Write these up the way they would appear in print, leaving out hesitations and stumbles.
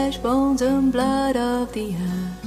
flesh, bones and blood of the earth.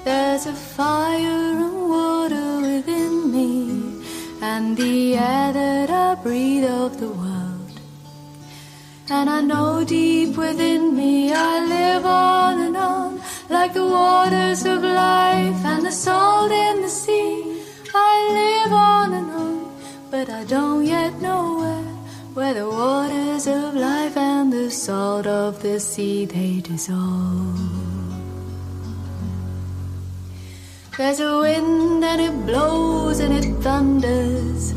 There's a fire and water within me, and the air that I breathe of the world. And I know deep within me I live on and on, like the waters of life and the salt in the sea. I live on and on, but I don't yet know where the waters of life and the salt of the sea they dissolve. There's a wind and it blows and it thunders,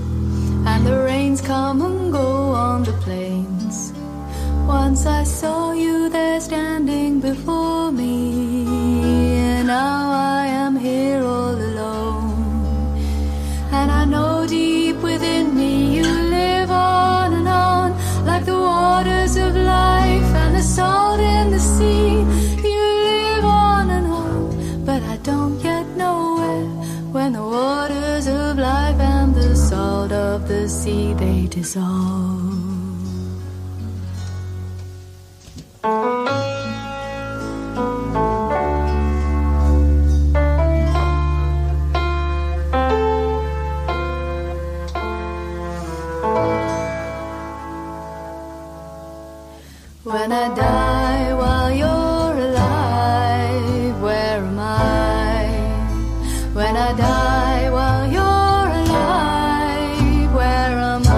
and the rains come and go on the plains. Once I saw you there standing before me, and now I am here all alone. And I know deep within me you live on and on, like the waters of life and the salt in the sea. You live on and on, but I don't yet know when the waters of life and the salt of the sea they dissolve. When I die while you're alive, where am I? When I die while you're alive, where am I?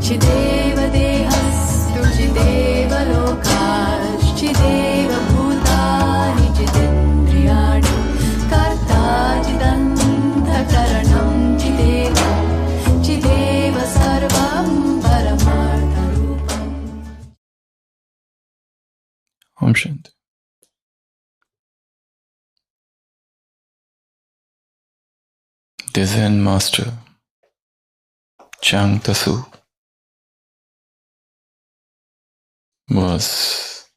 Chideva dehastu, chideva lokash, chideva bhutani, chidendriyani, karta chidanta karanam, chideva, chideva sarvam. Om Shanti. The Zen master, Chang Tasu, was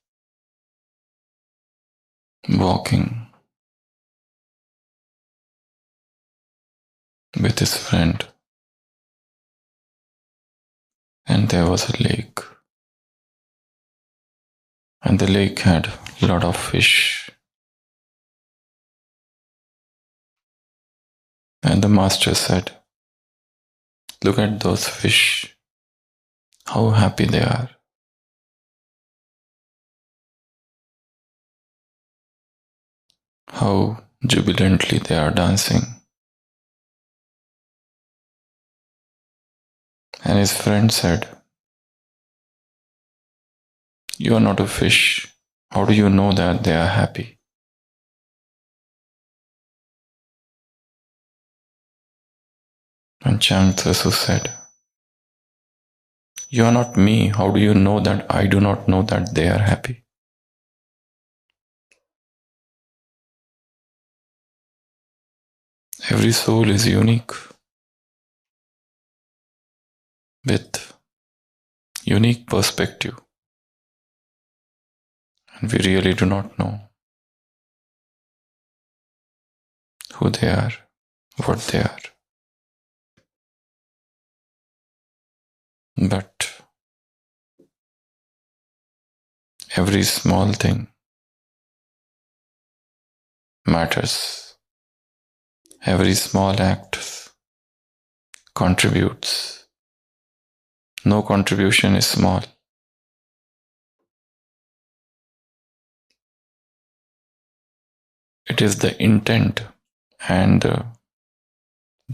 walking with his friend, and there was a lake. And the lake had a lot of fish. And the master said, "Look at those fish, how happy they are. How jubilantly they are dancing." And his friend said, "You are not a fish. How do you know that they are happy?" And Chang Tzu said, "You are not me. How do you know that I do not know that they are happy?" Every soul is unique, with unique perspective. And we really do not know who they are, what they are. But every small thing matters. Every small act contributes. No contribution is small. It is the intent and the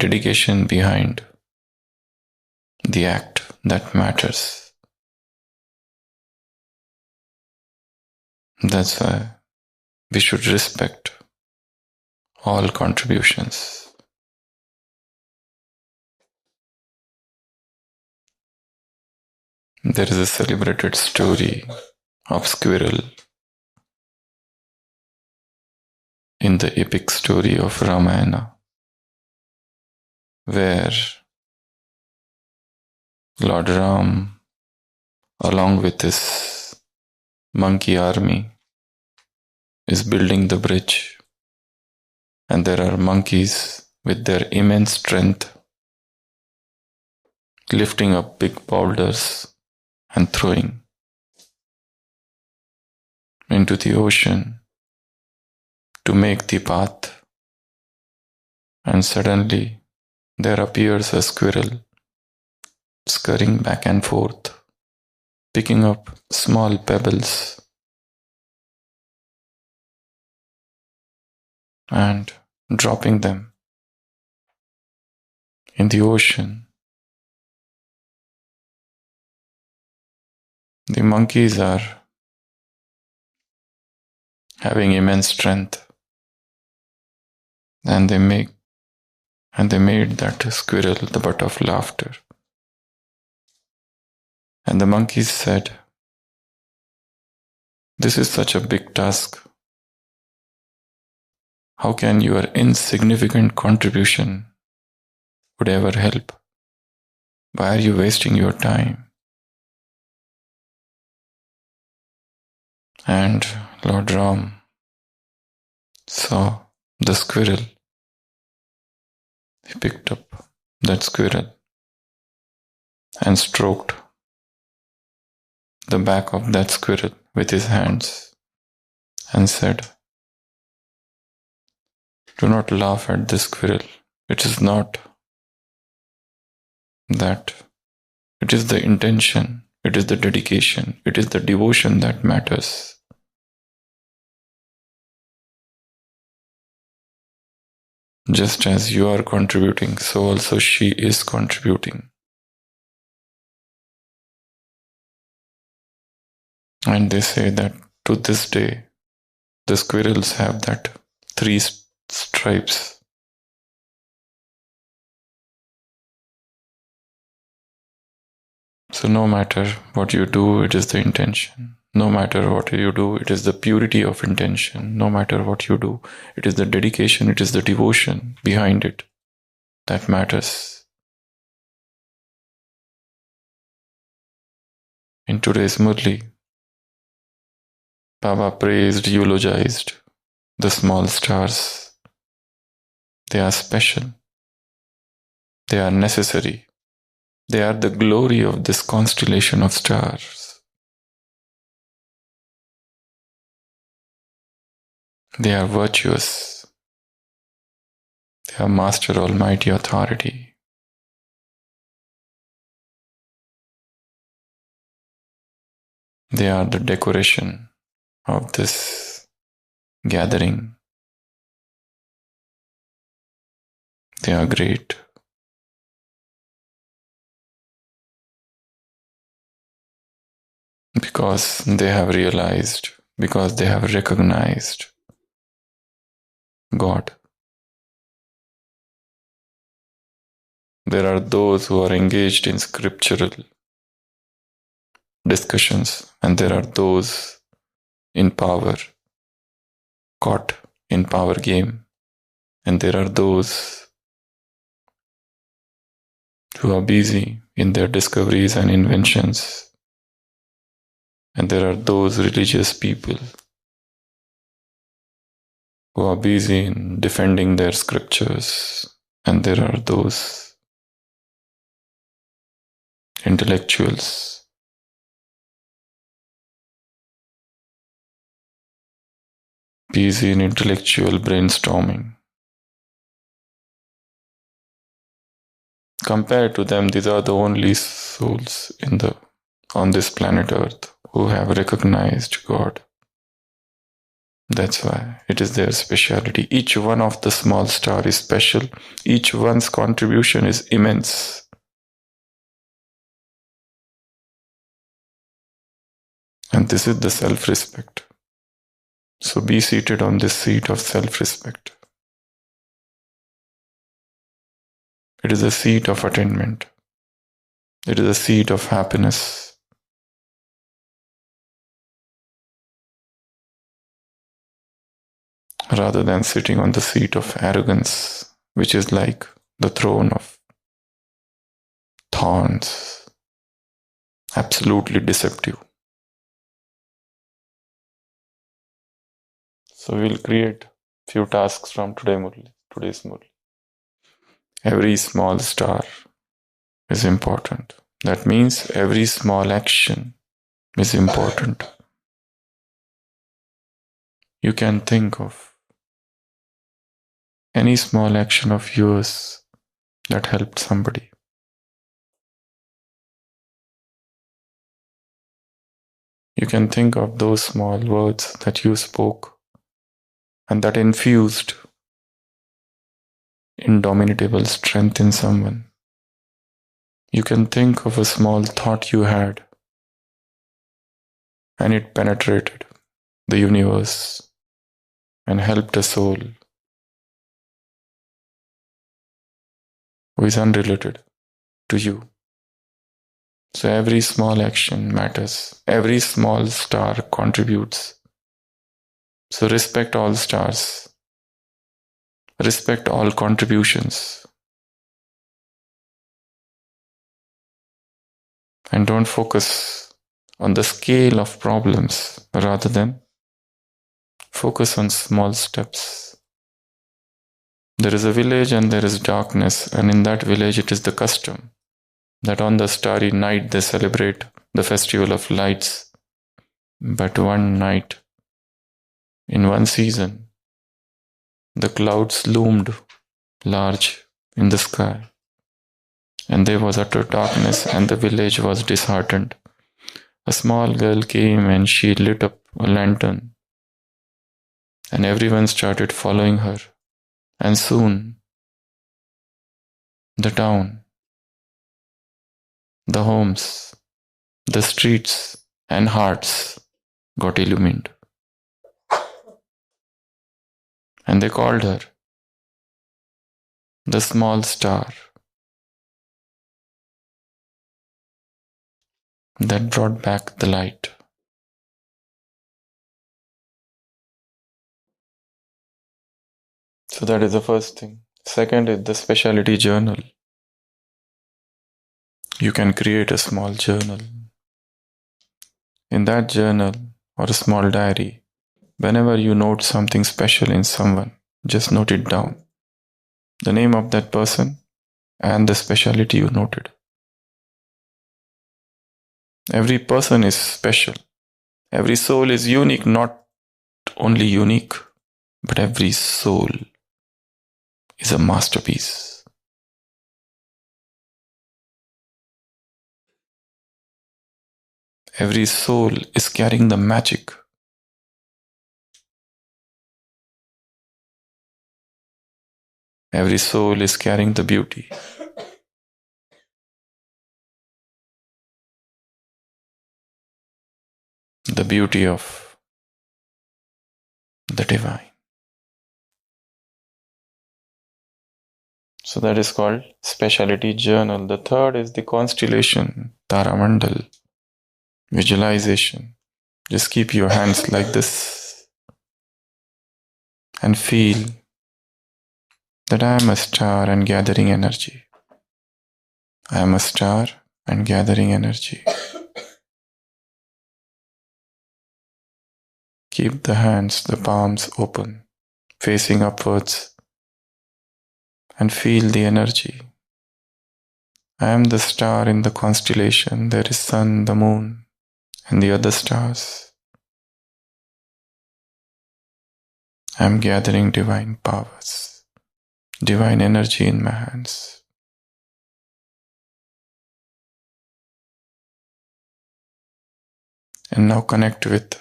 dedication behind the act that matters. That's why we should respect all contributions. There is a celebrated story of squirrel in the epic story of Ramayana, where Lord Ram, along with his monkey army, is building the bridge, and there are monkeys with their immense strength lifting up big boulders and throwing into the ocean to make the path. And suddenly there appears a squirrel scurrying back and forth, picking up small pebbles and dropping them in the ocean. The monkeys are having immense strength, and they made that squirrel the butt of laughter. And the monkeys said, "This is such a big task. How can your insignificant contribution would ever help? Why are you wasting your time?" And Lord Ram saw the squirrel. He picked up that squirrel and stroked the back of that squirrel with his hands and said, "Do not laugh at this squirrel. It is not that. It is the intention, it is the dedication, it is the devotion that matters." Just as you are contributing, so also she is contributing. And they say that to this day, the squirrels have that 3 stripes. So no matter what you do, it is the intention. No matter what you do, it is the purity of intention. No matter what you do, it is the dedication, it is the devotion behind it that matters. In today's Murli, Baba praised, eulogized the small stars. They are special. They are necessary. They are the glory of this constellation of stars. They are virtuous. They are Master Almighty Authority. They are the decoration of this gathering. They are great. Because they have realized, because they have recognized God. There are those who are engaged in scriptural discussions, and there are those in power, caught in power game, and there are those who are busy in their discoveries and inventions, and there are those religious people who are busy in defending their scriptures, and there are those intellectuals busy in intellectual brainstorming. Compared to them, these are the only souls on this planet Earth who have recognized God. That's why it is their speciality. Each one of the small stars is special. Each one's contribution is immense. And this is the self-respect. So be seated on this seat of self-respect. It is a seat of attainment. It is a seat of happiness. Rather than sitting on the seat of arrogance, which is like the throne of thorns, absolutely deceptive. So we'll create few tasks from today's Murli. Every small star is important. That means every small action is important. You can think of any small action of yours that helped somebody. You can think of those small words that you spoke and that infused indomitable strength in someone. You can think of a small thought you had and it penetrated the universe and helped a soul who is unrelated to you. So every small action matters. Every small star contributes. So respect all stars. Respect all contributions. And don't focus on the scale of problems, rather than focus on small steps. There is a village and there is darkness, and in that village it is the custom that on the starry night they celebrate the festival of lights. But one night, in one season, the clouds loomed large in the sky, and there was utter darkness, and the village was disheartened. A small girl came and she lit up a lantern, and everyone started following her. And soon, the town, the homes, the streets, and hearts got illumined. And they called her the small star that brought back the light. So that is the first thing. Second is the specialty journal. You can create a small journal. In that journal or a small diary, whenever you note something special in someone, just note it down. The name of that person and the specialty you noted. Every person is special. Every soul is unique, not only unique, but every soul is a masterpiece. Every soul is carrying the magic. Every soul is carrying the beauty. The beauty of the divine. So that is called specialty journal. The third is the constellation, Taramandal. Visualization. Just keep your hands like this and feel that I am a star and gathering energy. I am a star and gathering energy. Keep the hands, the palms open, facing upwards, and feel the energy. I am the star in the constellation. There is sun, the moon, and the other stars. I am gathering divine powers, divine energy in my hands. And now connect with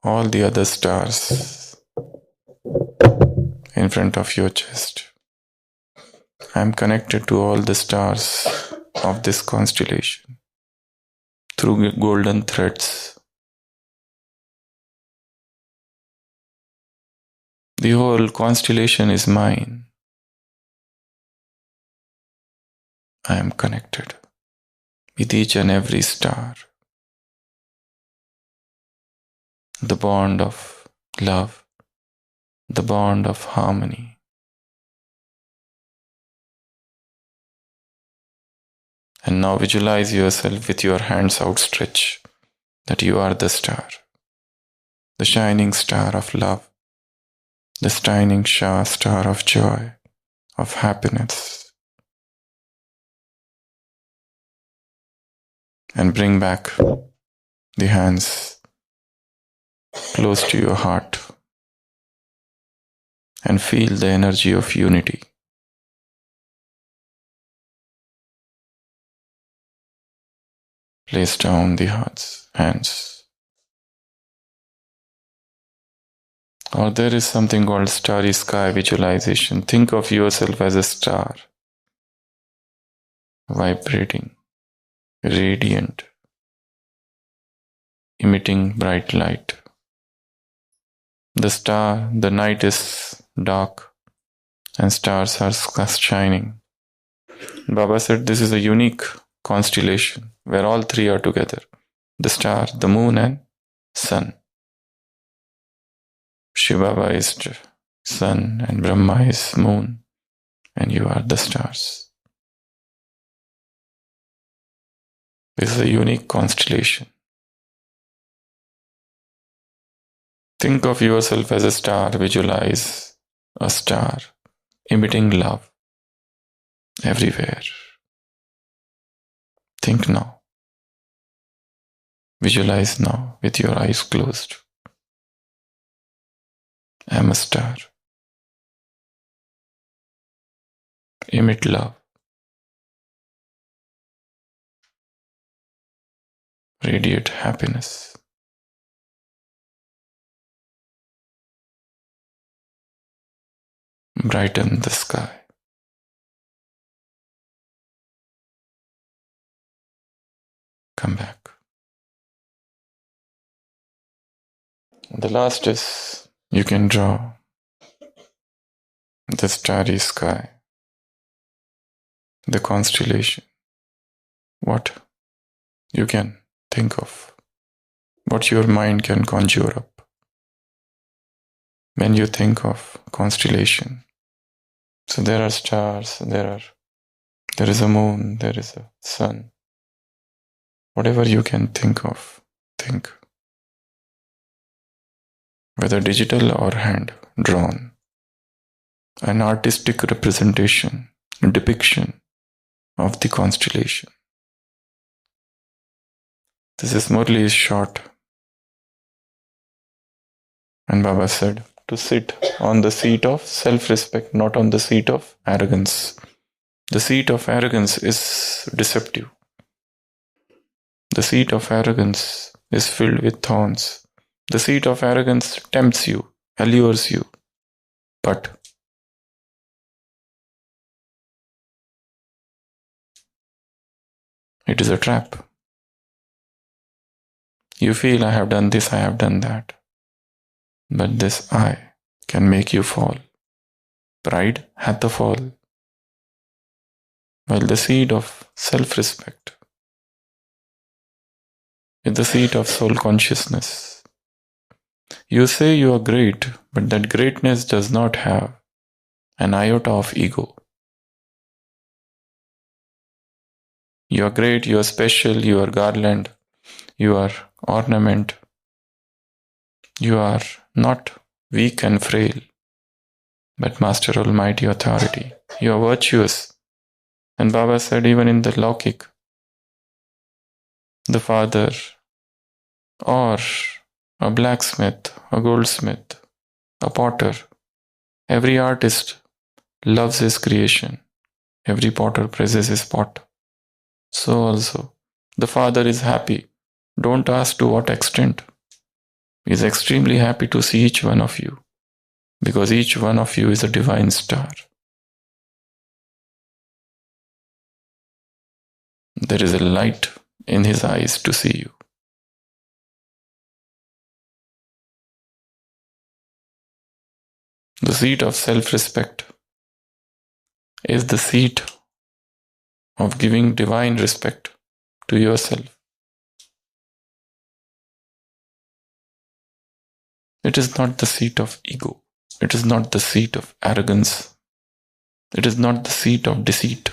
all the other stars in front of your chest. I am connected to all the stars of this constellation through golden threads. The whole constellation is mine. I am connected with each and every star. The bond of love, the bond of harmony. And now visualize yourself with your hands outstretched, that you are the star, the shining star of love, the shining star of joy, of happiness. and bring back the hands close to your heart and feel the energy of unity. Place down the hands. Or there is something called starry sky visualization. Think of yourself as a star, vibrating, radiant, emitting bright light. The night is dark and stars are shining. Baba said this is a unique constellation where all three are together. The star, the moon and sun. Shiv Baba is sun and Brahma is moon and you are the stars. This is a unique constellation. Think of yourself as a star. Visualize a star emitting love everywhere. Think now. Visualize now with your eyes closed. I am a star. Emit love. Radiate happiness. Brighten the sky. Come back. The last is you can draw the starry sky, the constellation. What you can think of, what your mind can conjure up. When you think of constellation, so there are stars, there is a moon, there is a sun. Whatever you can think of, think. Whether digital or hand drawn. An artistic representation, depiction of the constellation. This is Murli's short. And Baba said to sit on the seat of self-respect, not on the seat of arrogance. The seat of arrogance is deceptive. The seat of arrogance is filled with thorns. The seat of arrogance tempts you, allures you. But it is a trap. You feel I have done this, I have done that. But this I can make you fall. Pride hath the fall. While the seed of self-respect is the seed of soul consciousness. You say you are great, but that greatness does not have an iota of ego. You are great, you are special, you are garland, you are ornament. You are not weak and frail, but Master Almighty authority. You are virtuous. And Baba said even in the Laukik, the father or a blacksmith, a goldsmith, a potter, every artist loves his creation. Every potter praises his pot. So also, the Father is happy. Don't ask to what extent. He is extremely happy to see each one of you, because each one of you is a divine star. There is a light in his eyes to see you. The seat of self-respect is the seat of giving divine respect to yourself. It is not the seat of ego. It is not the seat of arrogance. It is not the seat of deceit.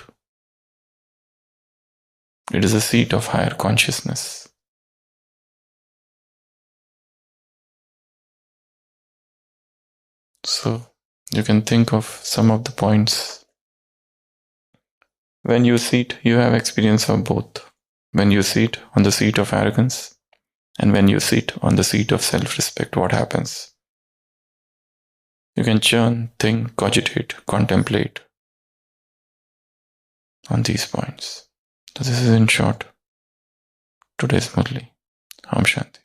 It is a seat of higher consciousness. So, you can think of some of the points. When you sit, you have experience of both. When you sit on the seat of arrogance, and when you sit on the seat of self-respect, what happens? You can churn, think, cogitate, contemplate on these points. So this is in short today's Murli. Om Shanti.